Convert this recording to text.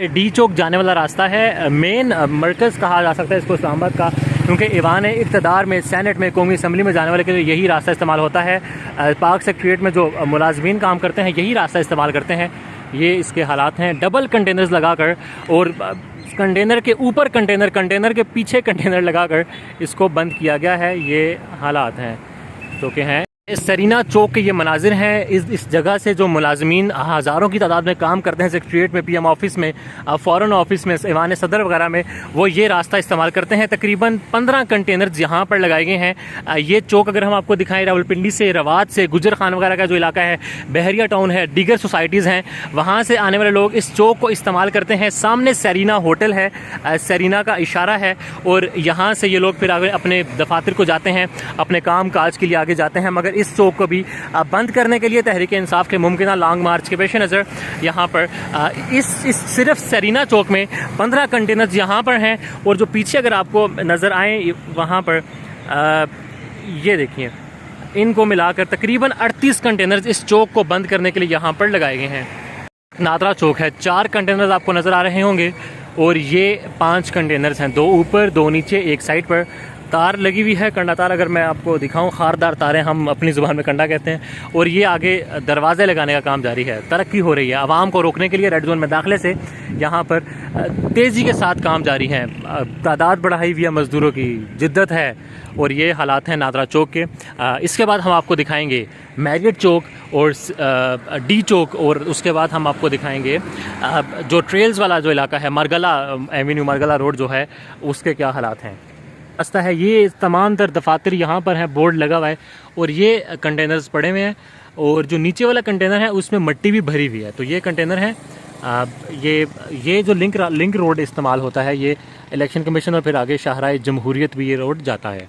D चौक जाने वाला रास्ता है, मेन मरकज़ कहा जा सकता है इसको इस्लामाबाद का, क्योंकि ईवान इक़्तिदार में, सेनेट में, कौमी असम्बली में जाने वाले के लिए यही रास्ता इस्तेमाल होता है। पाक सेक्रेटरीट में जो मुलाजमीन काम करते हैं यही रास्ता इस्तेमाल करते हैं। ये इसके हालात हैं, डबल कंटेनर्स लगाकर और कंटेनर के ऊपर कंटेनर, कंटेनर के पीछे कंटेनर लगाकर इसको बंद किया गया है। ये हालात हैं जो कि हैं। सरीना चौक के ये मनाजिर हैं। इस जगह से जो मुलाजमीन हज़ारों की तादाद में काम करते हैं सेक्रेटरीट में, पीएम ऑफिस में, फ़ॉरेन ऑफिस में, ईवान सदर वगैरह में, वो ये रास्ता इस्तेमाल करते हैं। तकरीबन 15 कंटेनर्स यहाँ पर लगाए गए हैं। ये चौक अगर हम आपको दिखाएं, रावलपिंडी से, रवात से, गुजर खान वगैरह का जो इलाका है, बहरिया टाउन है, दीगर सोसाइटीज़ हैं, वहाँ से आने वाले लोग इस चौक को इस्तेमाल करते हैं। सामने सरीना होटल है, सरीना का इशारा है, और यहाँ से ये लोग फिर आगे अपने दफातर को जाते हैं, अपने काम काज के लिए आगे जाते हैं। मगर इस चौक को भी बंद करने के लिए तहरीक इंसाफ के मुमकिन लॉन्ग मार्च के पेश नज़र यहाँ पर इस सिर्फ सरीना चौक में 15 कंटेनर्स यहाँ पर हैं। और जो पीछे अगर आपको नज़र आए वहाँ पर ये देखिए, इनको मिलाकर तकरीबन 38 कंटेनर्स इस चौक को बंद करने के लिए यहाँ पर लगाए गए हैं। नादरा चौक है, 4 कंटेनर्स आपको नज़र आ रहे होंगे, और ये 5 कंटेनर्स हैं, 2 ऊपर 2 नीचे, एक साइड पर तार लगी हुई है, कंडा तार। अगर मैं आपको दिखाऊं, खारदार तारें हम अपनी ज़ुबान में कंडा कहते हैं। और ये आगे दरवाज़े लगाने का काम जारी है, तरक्की हो रही है। आवाम को रोकने के लिए रेड जोन में दाखिले से यहाँ पर तेज़ी के साथ काम जारी है। तादाद बढ़ाई हुई है, मज़दूरों की जिद्दत है। और ये हालात हैं नादरा चौक के। इसके बाद हम आपको दिखाएंगे मैरियट चौक और डी चौक, और उसके बाद हम आपको दिखाएंगे जो ट्रेल्स वाला जो इलाका है, मरगला एवेन्यू, मरगला रोड जो है, उसके क्या हालात हैं। रास्ता है ये, तमाम तर दफातर यहाँ पर है, बोर्ड लगा हुआ है, और ये कंटेनर्स पड़े हुए हैं। और जो नीचे वाला कंटेनर है उसमें मिट्टी भी भरी हुई है। तो ये कंटेनर है, ये जो लिंक रोड इस्तेमाल होता है, ये इलेक्शन कमीशन और फिर आगे शाहराह जमहूरियत भी ये रोड जाता है।